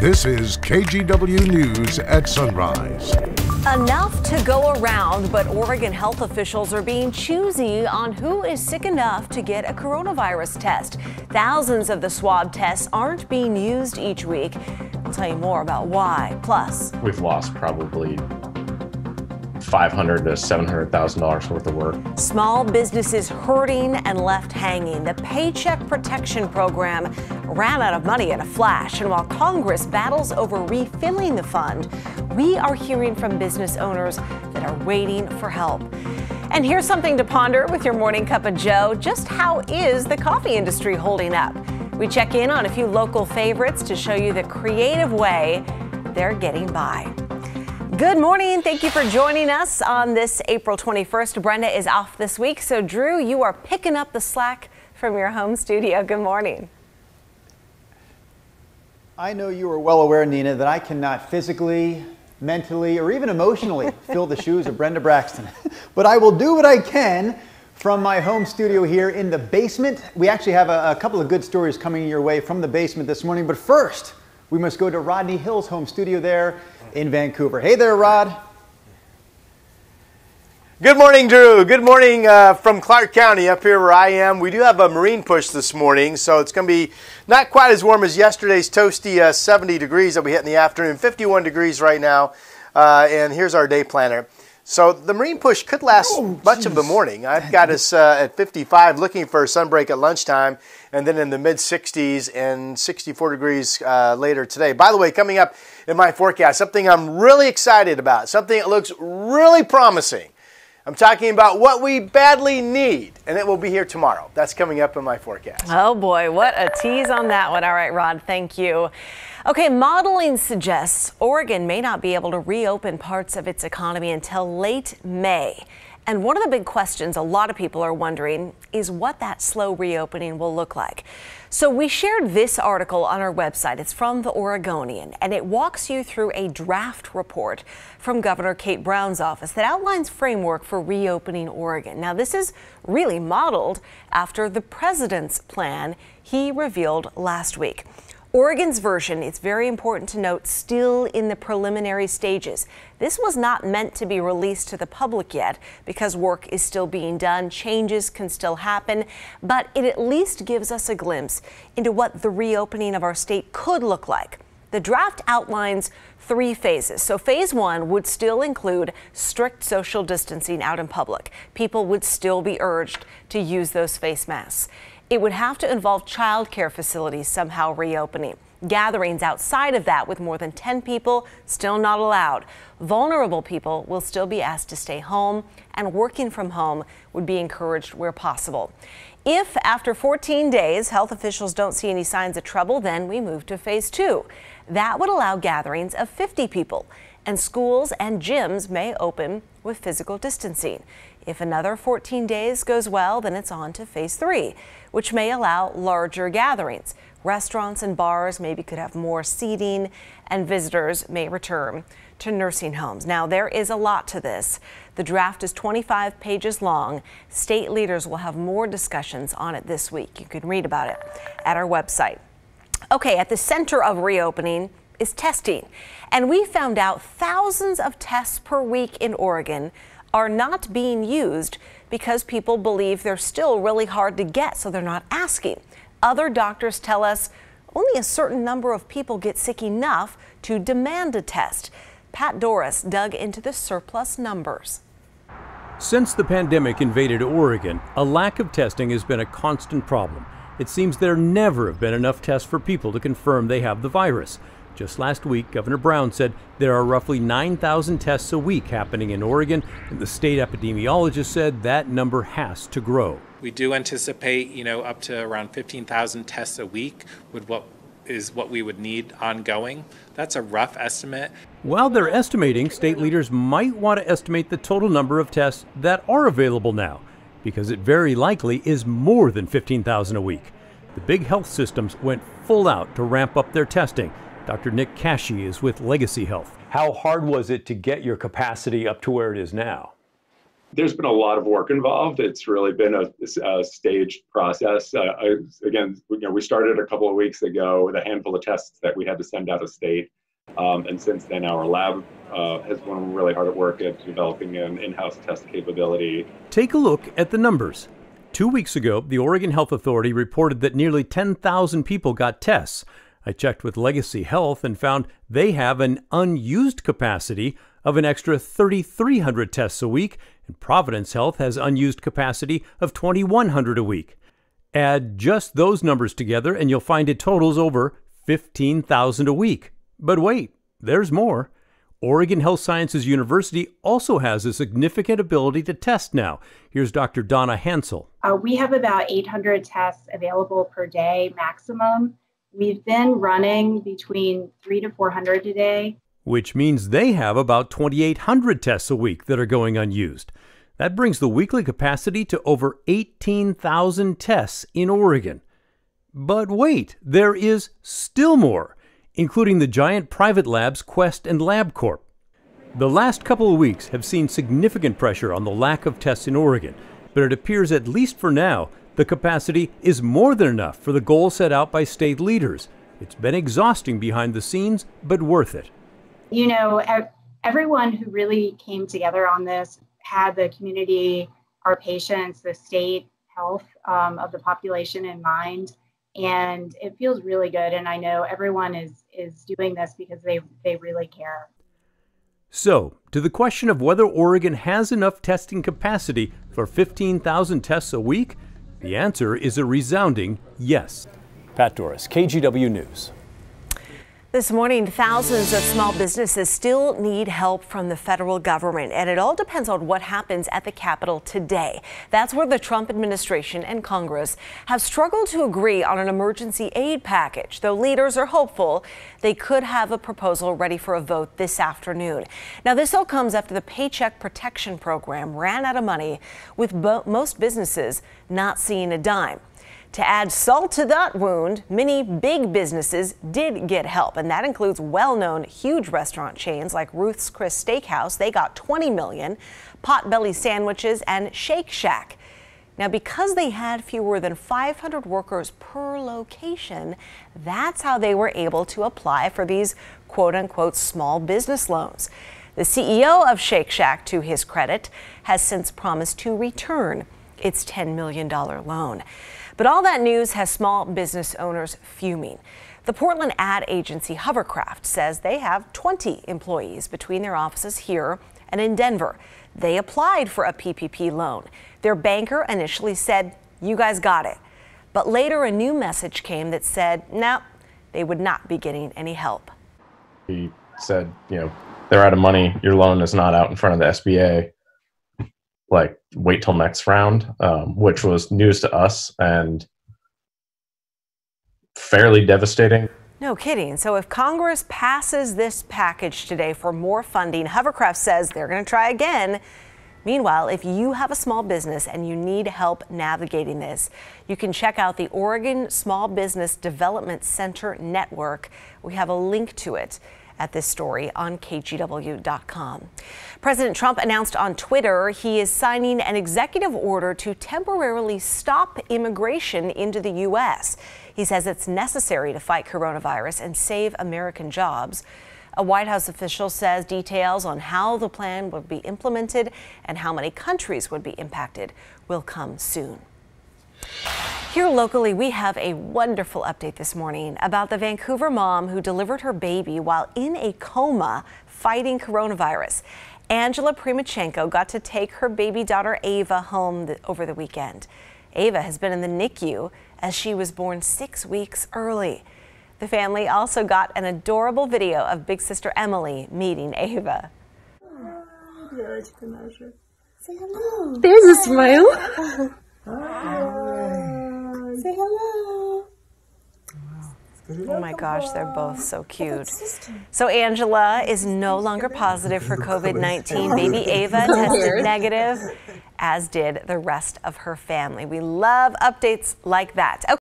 This is KGW News at Sunrise. Enough to go around, but Oregon health officials are being choosy on who is sick enough to get a coronavirus test. Thousands of the swab tests aren't being used each week. We'll tell you more about why. Plus, we've lost probably $500,000 to $700,000 worth of work. Small businesses hurting and left hanging. The Paycheck Protection Program ran out of money in a flash. And while Congress battles over refilling the fund, we are hearing from business owners that are waiting for help. And here's something to ponder with your morning cup of joe. Just how is the coffee industry holding up? We check in on a few local favorites to show you the creative way they're getting by. Good morning. Thank you for joining us on this April 21st. Brenda is off this week, so Drew, you are picking up the slack from your home studio. Good morning. I know you are well aware, Nina, that I cannot physically, mentally, or even emotionally fill the shoes of Brenda Braxton. But I will do what I can from my home studio here in the basement. We actually have a couple of good stories coming your way from the basement this morning. But first, we must go to Rodney Hill's home studio there in Vancouver. Hey there, Rod. Good morning, Drew. Good morning from Clark County up here where I am. We do have a marine push this morning, so it's going to be not quite as warm as yesterday's toasty 70 degrees that we hit in the afternoon, 51 degrees right now. And here's our day planner. So the marine push could last much of the morning. I've got us at 55 looking for a sunbreak at lunchtime, and then in the mid-60s and 64 degrees later today. By the way, coming up in my forecast, something I'm really excited about, something that looks really promising. I'm talking about what we badly need, and it will be here tomorrow. That's coming up in my forecast. Oh boy, what a tease on that one. All right, Rod, thank you. Okay, modeling suggests Oregon may not be able to reopen parts of its economy until late May. And one of the big questions a lot of people are wondering is what that slow reopening will look like. So we shared this article on our website. It's from the Oregonian, and it walks you through a draft report from Governor Kate Brown's office that outlines framework for reopening Oregon. Now, this is really modeled after the president's plan he revealed last week. Oregon's version, it's very important to note, still in the preliminary stages. This was not meant to be released to the public yet because work is still being done, changes can still happen, but it at least gives us a glimpse into what the reopening of our state could look like. The draft outlines 3 phases. So phase 1 would still include strict social distancing out in public. People would still be urged to use those face masks. It would have to involve child care facilities somehow reopening. Gatherings outside of that with more than 10 people still not allowed. Vulnerable people will still be asked to stay home, and working from home would be encouraged where possible. If after 14 days health officials don't see any signs of trouble, then we move to phase 2. That would allow gatherings of 50 people, and schools and gyms may open with physical distancing. If another 14 days goes well, then it's on to phase 3, which may allow larger gatherings. Restaurants and bars maybe could have more seating, and visitors may return to nursing homes. Now, there is a lot to this. The draft is 25 pages long. State leaders will have more discussions on it this week. You can read about it at our website. Okay, at the center of reopening is testing. And we found out thousands of tests per week in Oregon are not being used because people believe they're still really hard to get, so they're not asking. Other doctors tell us only a certain number of people get sick enough to demand a test. Pat Doris dug into the surplus numbers. Since the pandemic invaded Oregon, a lack of testing has been a constant problem. It seems there never have been enough tests for people to confirm they have the virus. Just last week, Governor Brown said there are roughly 9,000 tests a week happening in Oregon, and the state epidemiologist said that number has to grow. We do anticipate, up to around 15,000 tests a week with what we would need ongoing. That's a rough estimate. While they're estimating, state leaders might want to estimate the total number of tests that are available now, because it very likely is more than 15,000 a week. The big health systems went full out to ramp up their testing. Dr. Nick Cashy is with Legacy Health. How hard was it to get your capacity up to where it is now? There's been a lot of work involved. It's really been a staged process. Again, we started a couple of weeks ago with a handful of tests that we had to send out of state. And since then, our lab has been really hard at work at developing an in-house test capability. Take a look at the numbers. 2 weeks ago, the Oregon Health Authority reported that nearly 10,000 people got tests. I checked with Legacy Health and found they have an unused capacity of an extra 3,300 tests a week, and Providence Health has unused capacity of 2,100 a week. Add just those numbers together and you'll find it totals over 15,000 a week. But wait, there's more. Oregon Health Sciences University also has a significant ability to test now. Here's Dr. Donna Hansel. We have about 800 tests available per day maximum. We've been running between 300 to 400 a day. Which means they have about 2,800 tests a week that are going unused. That brings the weekly capacity to over 18,000 tests in Oregon. But wait, there is still more, including the giant private labs Quest and LabCorp. The last couple of weeks have seen significant pressure on the lack of tests in Oregon, but it appears, at least for now, the capacity is more than enough for the goal set out by state leaders. It's been exhausting behind the scenes, but worth it. You know, everyone who really came together on this had the community, our patients, the state health of the population in mind. And it feels really good. And I know everyone is doing this because they really care. So, to the question of whether Oregon has enough testing capacity for 15,000 tests a week, the answer is a resounding yes. Pat Doris, KGW News. This morning, thousands of small businesses still need help from the federal government, and it all depends on what happens at the Capitol today. That's where the Trump administration and Congress have struggled to agree on an emergency aid package, though leaders are hopeful they could have a proposal ready for a vote this afternoon. Now, this all comes after the Paycheck Protection Program ran out of money, with most businesses not seeing a dime. To add salt to that wound, many big businesses did get help, and that includes well-known huge restaurant chains like Ruth's Chris Steakhouse. They got $20 million, Potbelly Sandwiches, and Shake Shack. Now, because they had fewer than 500 workers per location, that's how they were able to apply for these quote-unquote small business loans. The CEO of Shake Shack, to his credit, has since promised to return its $10 million loan. But all that news has small business owners fuming. The Portland ad agency Hovercraft says they have 20 employees between their offices here and in Denver. They applied for a PPP loan. Their banker initially said, "You guys got it." But later a new message came that said, no, they would not be getting any help. He said, they're out of money. Your loan is not out in front of the SBA. Like, wait till next round, which was news to us and fairly devastating. No kidding. So if Congress passes this package today for more funding, Hovercraft says they're going to try again. Meanwhile, if you have a small business and you need help navigating this, you can check out the Oregon Small Business Development Center Network. We have a link to it at this story on KGW.com. President Trump announced on Twitter he is signing an executive order to temporarily stop immigration into the U.S. He says it's necessary to fight coronavirus and save American jobs. A White House official says details on how the plan would be implemented and how many countries would be impacted will come soon. Here locally, we have a wonderful update this morning about the Vancouver mom who delivered her baby while in a coma fighting coronavirus. Angela Primachenko got to take her baby daughter Ava home over the weekend. Ava has been in the NICU as she was born 6 weeks early. The family also got an adorable video of big sister Emily meeting Ava. Say hello. There's a smile. Say hello. Oh my gosh, they're both so cute. So Angela is no longer positive for COVID-19. Baby Ava tested negative, as did the rest of her family. We love updates like that. Okay.